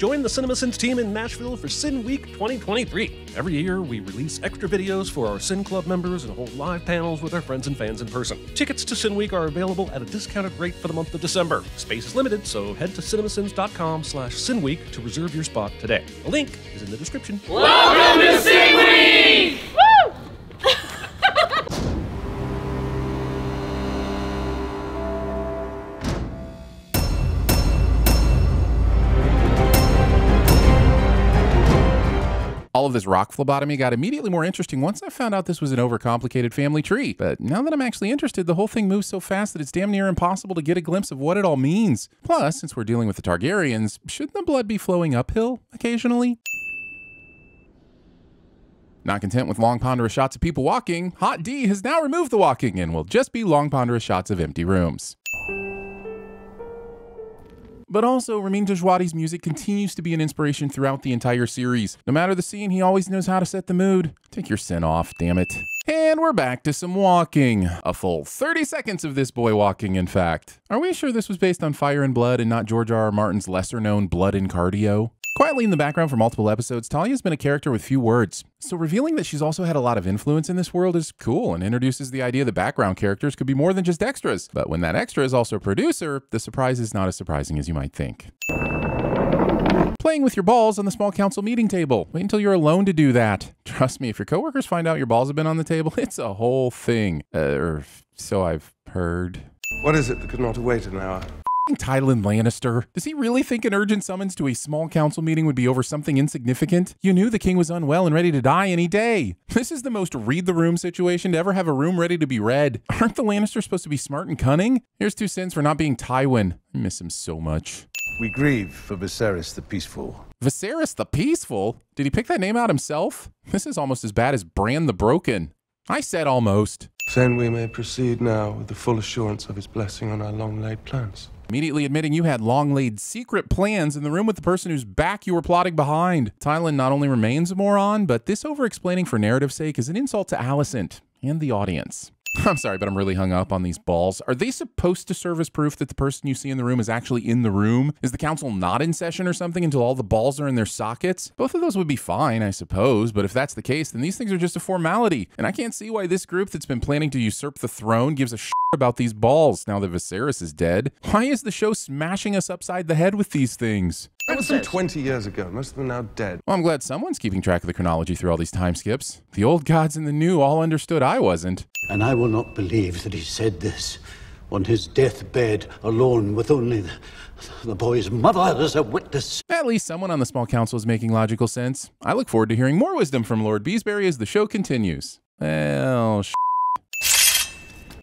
Join the CinemaSins team in Nashville for Sin Week 2023. Every year, we release extra videos for our Sin Club members and hold live panels with our friends and fans in person. Tickets to Sin Week are available at a discounted rate for the month of December. Space is limited, so head to cinemasins.com/SinWeek to reserve your spot today. The link is in the description. Welcome to Sin Week! Woo! All of this rock phlebotomy got immediately more interesting once I found out this was an overcomplicated family tree. But now that I'm actually interested, the whole thing moves so fast that it's damn near impossible to get a glimpse of what it all means. Plus, since we're dealing with the Targaryens, shouldn't the blood be flowing uphill occasionally? Not content with long ponderous shots of people walking, Hot D has now removed the walking and will just be long ponderous shots of empty rooms. But also, Ramin Djawadi's music continues to be an inspiration throughout the entire series. No matter the scene, he always knows how to set the mood. Take your sin off, damn it. And we're back to some walking. A full 30 seconds of this boy walking, in fact. Are we sure this was based on Fire and Blood and not George R.R. Martin's lesser-known Blood and Cardio? Quietly in the background for multiple episodes, Talia's been a character with few words. So revealing that she's also had a lot of influence in this world is cool and introduces the idea that background characters could be more than just extras. But when that extra is also a producer, the surprise is not as surprising as you might think. Playing with your balls on the small council meeting table. Wait until you're alone to do that. Trust me, if your coworkers find out your balls have been on the table, it's a whole thing. Or so I've heard. What is it that could not wait an hour? Tywin Lannister. Does he really think an urgent summons to a small council meeting would be over something insignificant? You knew the king was unwell and ready to die any day. This is the most read the room situation to ever have a room ready to be read. Aren't the Lannisters supposed to be smart and cunning? Here's 2 cents for not being Tywin. I miss him so much. We grieve for Viserys the Peaceful. Viserys the Peaceful? Did he pick that name out himself? This is almost as bad as Bran the Broken. I said almost. Then we may proceed now with the full assurance of his blessing on our long-laid plans. Immediately admitting you had long-laid secret plans in the room with the person whose back you were plotting behind. Tylan not only remains a moron, but this over-explaining for narrative's sake is an insult to Alicent and the audience. I'm sorry, but I'm really hung up on these balls. Are they supposed to serve as proof that the person you see in the room is actually in the room? Is the council not in session or something until all the balls are in their sockets? Both of those would be fine, I suppose, but if that's the case, then these things are just a formality. And I can't see why this group that's been planning to usurp the throne gives a shit about these balls now that Viserys is dead. Why is the show smashing us upside the head with these things? That was some 20 years ago. Most of them are now dead. Well, I'm glad someone's keeping track of the chronology through all these time skips. The old gods and the new all understood I wasn't. And I will not believe that he said this on his deathbed, alone with only the boy's mother as a witness. At least someone on the small council is making logical sense. I look forward to hearing more wisdom from Lord Beesbury as the show continues. Well,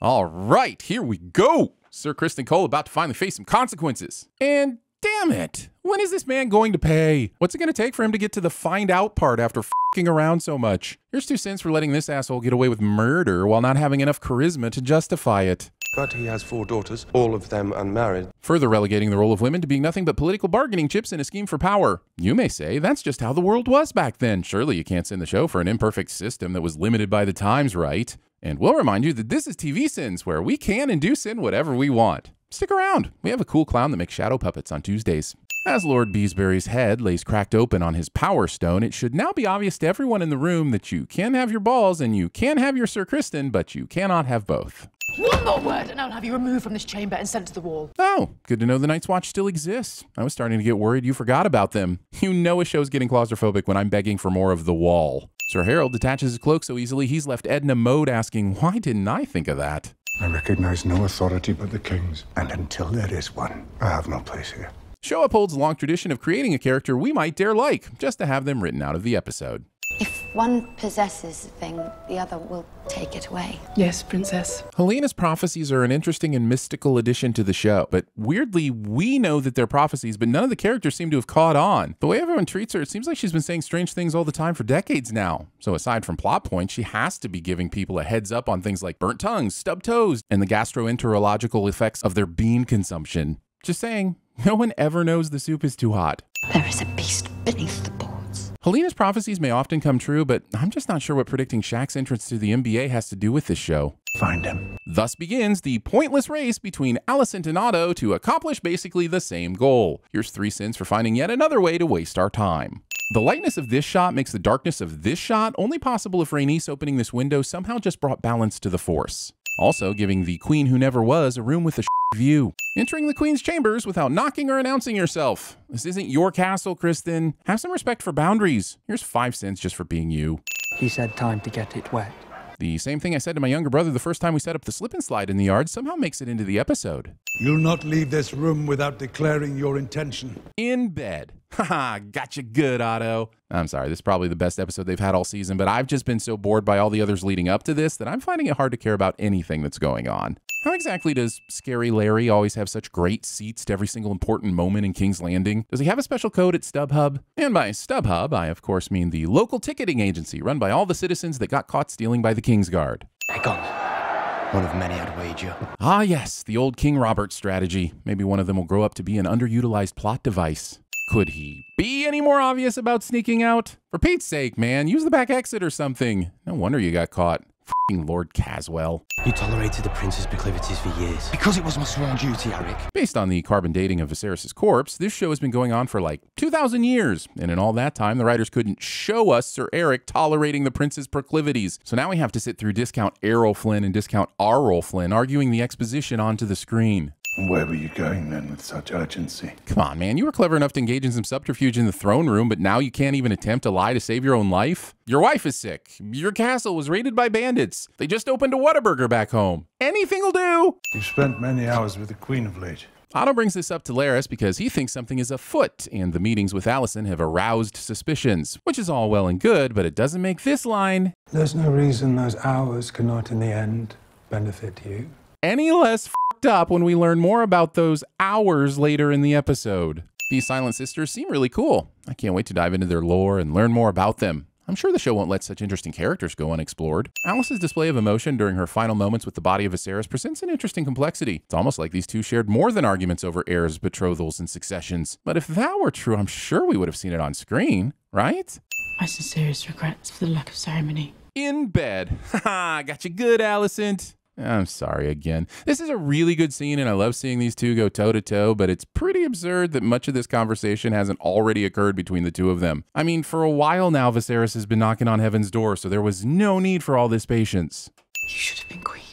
all right, here we go. Sir Criston Cole about to finally face some consequences. And damn it, when is this man going to pay? What's it going to take for him to get to the find out part after f***ing around so much? Here's 2 cents for letting this asshole get away with murder while not having enough charisma to justify it. But he has 4 daughters, all of them unmarried. Further relegating the role of women to being nothing but political bargaining chips in a scheme for power. You may say that's just how the world was back then. Surely you can't send the show for an imperfect system that was limited by the times, right? And we'll remind you that this is TVSins, where we can and do sin whatever we want. Stick around. We have a cool clown that makes shadow puppets on Tuesdays. As Lord Beesbury's head lays cracked open on his power stone, it should now be obvious to everyone in the room that you can have your balls and you can have your Sir Criston, but you cannot have both. One more word and I'll have you removed from this chamber and sent to the wall. Oh, good to know the Night's Watch still exists. I was starting to get worried you forgot about them. You know a show's getting claustrophobic when I'm begging for more of the wall. Sir Harold detaches his cloak so easily he's left Edna Mode asking, why didn't I think of that? I recognize no authority but the king's, and until there is one, I have no place here. Show upholds a long tradition of creating a character we might dare like, just to have them written out of the episode. If one possesses a thing, the other will take it away. Yes, princess. Helena's prophecies are an interesting and mystical addition to the show, but weirdly, we know that they're prophecies, but none of the characters seem to have caught on. The way everyone treats her, it seems like she's been saying strange things all the time for decades now. So aside from plot points, she has to be giving people a heads up on things like burnt tongues, stubbed toes, and the gastroenterological effects of their bean consumption. Just saying, no one ever knows the soup is too hot. There is a beast beneath the boards. Helena's prophecies may often come true, but I'm just not sure what predicting Shaq's entrance to the NBA has to do with this show. Find him. Thus begins the pointless race between Alicent and Otto to accomplish basically the same goal. Here's 3 sins for finding yet another way to waste our time. The lightness of this shot makes the darkness of this shot only possible if Rhaenys opening this window somehow just brought balance to the Force. Also giving the Queen Who Never Was a room with a view. Entering the Queen's chambers without knocking or announcing yourself. This isn't your castle, Kristen. Have some respect for boundaries. Here's 5 cents just for being you. He said time to get it wet. The same thing I said to my younger brother the first time we set up the slip and slide in the yard somehow makes it into the episode. You'll not leave this room without declaring your intention. In bed. Haha, gotcha good, Otto. I'm sorry, this is probably the best episode they've had all season, but I've just been so bored by all the others leading up to this that I'm finding it hard to care about anything that's going on. How exactly does Scary Larry always have such great seats to every single important moment in King's Landing? Does he have a special code at StubHub? And by StubHub, I of course mean the local ticketing agency run by all the citizens that got caught stealing by the Kingsguard. Aegon, one of many I'd wager. Ah yes, the old King Robert strategy. Maybe one of them will grow up to be an underutilized plot device. Could he be any more obvious about sneaking out? For Pete's sake, man, use the back exit or something. No wonder you got caught. F***ing Lord Caswell. You tolerated the prince's proclivities for years. Because it was my sworn duty, Eric. Based on the carbon dating of Viserys' corpse, this show has been going on for like 2,000 years. And in all that time, the writers couldn't show us Sir Eric tolerating the prince's proclivities. So now we have to sit through discount Errol Flynn and discount Arrol Flynn arguing the exposition onto the screen. Where were you going then with such urgency? Come on, man. You were clever enough to engage in some subterfuge in the throne room, but now you can't even attempt to lie to save your own life? Your wife is sick. Your castle was raided by bandits. They just opened a Whataburger back home. Anything will do. You've spent many hours with the Queen of late. Otto brings this up to Larys because he thinks something is afoot, and the meetings with Alicent have aroused suspicions, which is all well and good, but it doesn't make this line There's no reason those hours cannot in the end benefit you. any less f***ed up when we learn more about those hours later in the episode. These Silent Sisters seem really cool. I can't wait to dive into their lore and learn more about them. I'm sure the show won't let such interesting characters go unexplored. Alice's display of emotion during her final moments with the body of Viserys presents an interesting complexity. It's almost like these two shared more than arguments over heirs, betrothals, and successions. But if that were true, I'm sure we would have seen it on screen, right? My sincerest regrets for the lack of ceremony. In bed. Haha, got you good, Alicent. I'm sorry again. This is a really good scene and I love seeing these two go toe to toe, but it's pretty absurd that much of this conversation hasn't already occurred between the two of them. I mean, for a while now, Viserys has been knocking on heaven's door, so there was no need for all this patience. You should have been queen.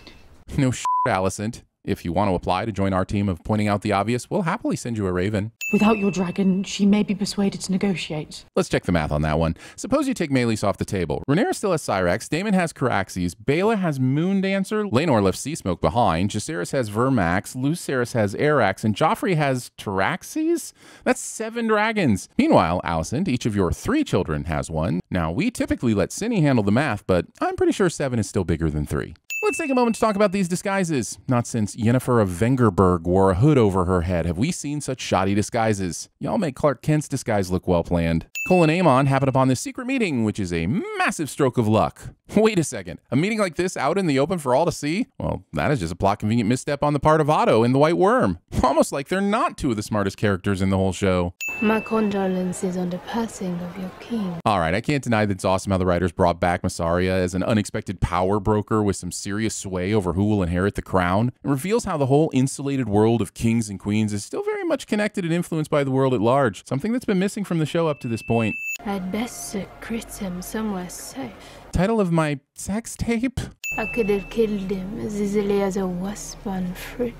No shit, Alicent. If you want to apply to join our team of pointing out the obvious, we'll happily send you a raven. Without your dragon, she may be persuaded to negotiate. Let's check the math on that one. Suppose you take Meleys off the table. Rhaenyra still has Syrax, Daemon has Caraxes, Baela has Moondancer, Laenor left Seasmoke behind, Jacaerys has Vermax, Lucerys has Arax, and Joffrey has Taraxes? That's 7 dragons. Meanwhile, Alicent, each of your 3 children has one. Now, we typically let Cinny handle the math, but I'm pretty sure 7 is still bigger than 3. Let's take a moment to talk about these disguises. Not since Yennefer of Vengerberg wore a hood over her head have we seen such shoddy disguises. Y'all make Clark Kent's disguise look well planned. Cole and Aemon happened upon this secret meeting, which is a massive stroke of luck. Wait a second, a meeting like this out in the open for all to see? Well, that is just a plot convenient misstep on the part of Otto and the White Worm. Almost like they're not 2 of the smartest characters in the whole show. My condolences on the passing of your king. Alright, I can't deny that it's awesome how the writers brought back Massaria as an unexpected power broker with some serious sway over who will inherit the crown, and reveals how the whole insulated world of kings and queens is still very much connected and influenced by the world at large, something that's been missing from the show up to this point. I'd best secrete him somewhere safe. Title of my sex tape? I could have killed him as easily as a wasp on fruit.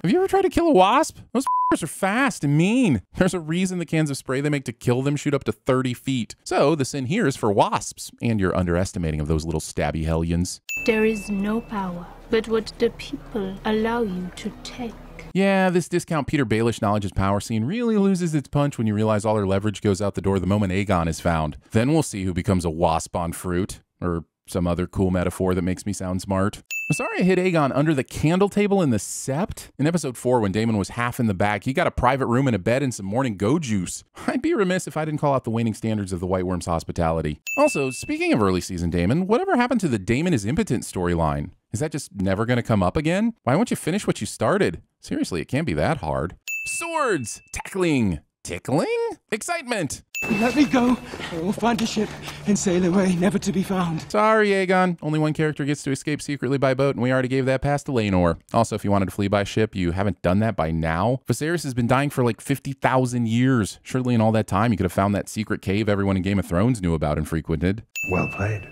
Have you ever tried to kill a wasp? Those are fast and mean. There's a reason the cans of spray they make to kill them shoot up to 30 feet. So the sin here is for wasps, and your underestimating of those little stabby hellions. There is no power but what the people allow you to take. Yeah, this discount Peter Baelish knowledge is power scene really loses its punch when you realize all her leverage goes out the door the moment Aegon is found. Then we'll see who becomes a wasp on fruit, or some other cool metaphor that makes me sound smart. Massaria hid Aegon under the candle table in the Sept. In episode 4, when Daemon was half in the bag, he got a private room and a bed and some morning go juice. I'd be remiss if I didn't call out the waning standards of the White Worm's hospitality. Also, speaking of early season Daemon, whatever happened to the Daemon is impotent storyline? Is that just never going to come up again? Why won't you finish what you started? Seriously, it can't be that hard. Swords! Tackling! Tickling? Excitement! Let me go, or we'll find a ship and sail away, never to be found. Sorry, Aegon. Only one character gets to escape secretly by boat, and we already gave that pass to Laenor. Also, if you wanted to flee by ship, you haven't done that by now. Viserys has been dying for like 50,000 years. Surely in all that time, you could have found that secret cave everyone in Game of Thrones knew about and frequented. Well played.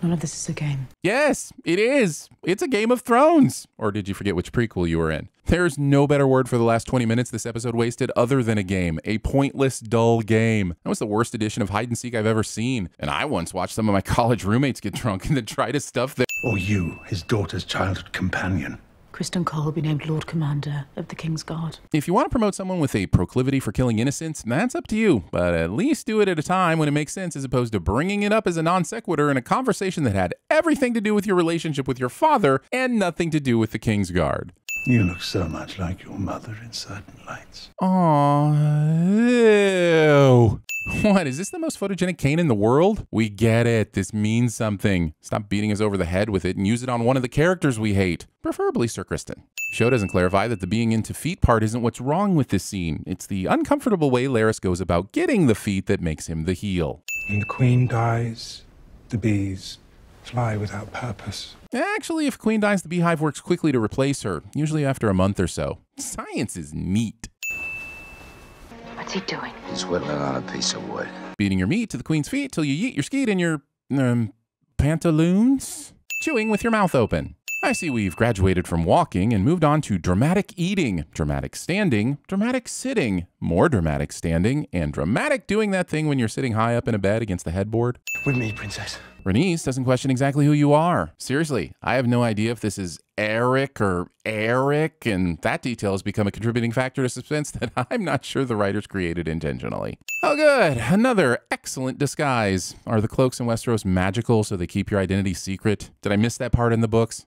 None of this is a game. Yes, it is. It's a Game of Thrones. Or did you forget which prequel you were in? There's no better word for the last 20 minutes this episode wasted other than a game. A pointless, dull game. That was the worst edition of hide and seek I've ever seen. And I once watched some of my college roommates get drunk and then try to stuff their... Or you, his daughter's childhood companion. Kristen Cole will be named Lord Commander of the King's Guard. If you want to promote someone with a proclivity for killing innocents, that's up to you. But at least do it at a time when it makes sense as opposed to bringing it up as a non sequitur in a conversation that had everything to do with your relationship with your father and nothing to do with the King's Guard. You look so much like your mother in certain lights. Aww. Ew. What, is this the most photogenic cane in the world? We get it. This means something. Stop beating us over the head with it and use it on one of the characters we hate. Preferably Sir Criston. Show doesn't clarify that the being into feet part isn't what's wrong with this scene. It's the uncomfortable way Larys goes about getting the feet that makes him the heel. When the queen dies, the bees fly without purpose. Actually, if Queen dies, the beehive works quickly to replace her, usually after a month or so. Science is neat. What's he doing? He's whittling on a piece of wood. Beating your meat to the queen's feet till you yeet your skeet in your, pantaloons? Chewing with your mouth open. I see we've graduated from walking and moved on to dramatic eating, dramatic standing, dramatic sitting, more dramatic standing, and dramatic doing that thing when you're sitting high up in a bed against the headboard. With me, princess. Rhaenys doesn't question exactly who you are. Seriously, I have no idea if this is Eric or Eric, and that detail has become a contributing factor to suspense that I'm not sure the writers created intentionally. Oh good, another excellent disguise. Are the cloaks in Westeros magical so they keep your identity secret? Did I miss that part in the books?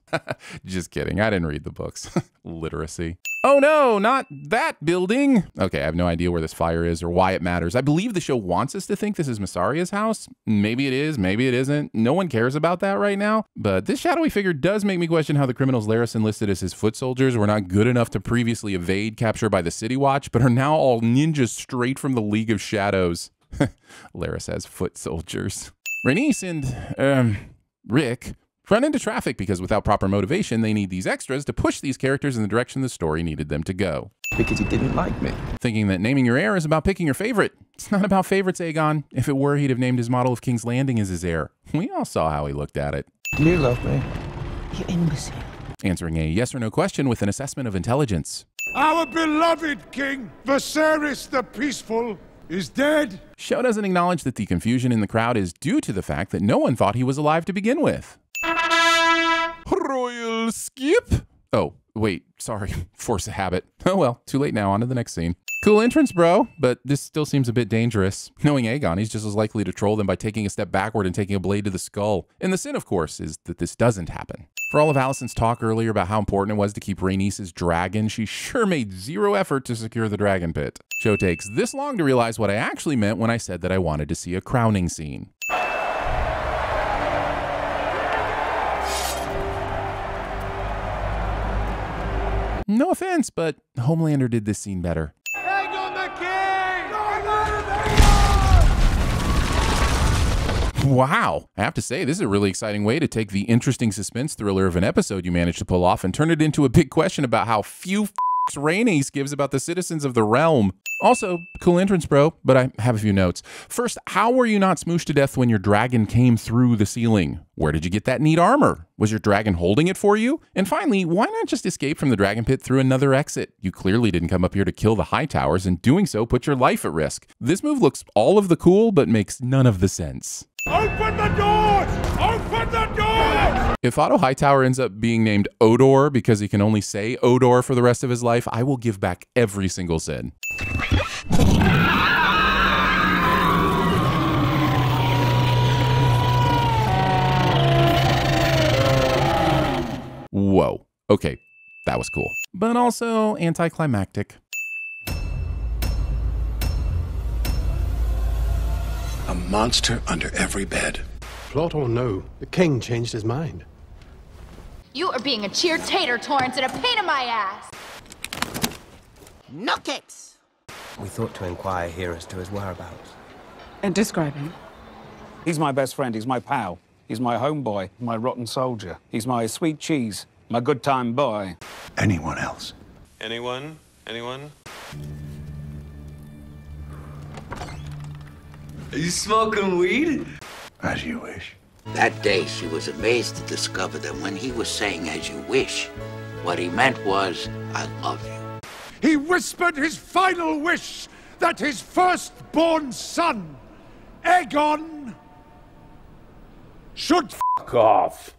Just kidding, I didn't read the books. Literacy. Oh no, not that building. Okay, I have no idea where this fire is or why it matters. I believe the show wants us to think this is Myssaria's house. Maybe it is, maybe it isn't. No one cares about that right now. But this shadowy figure does make me question how the criminals Larys enlisted as his foot soldiers were not good enough to previously evade capture by the City Watch, but are now all ninjas straight from the League of Shadows. Larys has foot soldiers. Rhaenys and, Rick run into traffic because without proper motivation, they need these extras to push these characters in the direction the story needed them to go. Because he didn't like me. Thinking that naming your heir is about picking your favorite. It's not about favorites, Aegon. If it were, he'd have named his model of King's Landing as his heir. We all saw how he looked at it. Do you love me? You imbecile. Answering a yes or no question with an assessment of intelligence. Our beloved king, Viserys the Peaceful, is dead. Show doesn't acknowledge that the confusion in the crowd is due to the fact that no one thought he was alive to begin with. Royal skip? Oh, wait, sorry. Force of habit. Oh well, too late now. On to the next scene. Cool entrance, bro, but this still seems a bit dangerous. Knowing Aegon, he's just as likely to troll them by taking a step backward and taking a blade to the skull. And the sin, of course, is that this doesn't happen. For all of Alicent's talk earlier about how important it was to keep Rhaenys' dragon, she sure made zero effort to secure the dragon pit. Show takes this long to realize what I actually meant when I said that I wanted to see a crowning scene. No offense, but Homelander did this scene better. Hang on the king! Wow. I have to say, this is a really exciting way to take the interesting suspense thriller of an episode you managed to pull off and turn it into a big question about how few Rhaenys gives about the citizens of the realm. Also, cool entrance, bro, but I have a few notes. First, how were you not smooshed to death when your dragon came through the ceiling? Where did you get that neat armor? Was your dragon holding it for you? And finally, why not just escape from the dragon pit through another exit? You clearly didn't come up here to kill the Hightowers, and doing so put your life at risk. This move looks all of the cool, but makes none of the sense. Open the doors! Open the doors! If Otto Hightower ends up being named Odor because he can only say Odor for the rest of his life, I will give back every single sin. Whoa. Okay, that was cool. But also anticlimactic. A monster under every bed. Plot or no, the king changed his mind. You are being a cheer tater, Torrance, and a pain in my ass. No kicks. We thought to inquire here as to his whereabouts. And describe him. He's my best friend, he's my pal. He's my homeboy, my rotten soldier. He's my sweet cheese, my good time boy. Anyone else? Anyone? Anyone? Are you smoking weed? As you wish. That day, she was amazed to discover that when he was saying, as you wish, what he meant was, I love you. He whispered his final wish that his firstborn son, Aegon, should f*** off.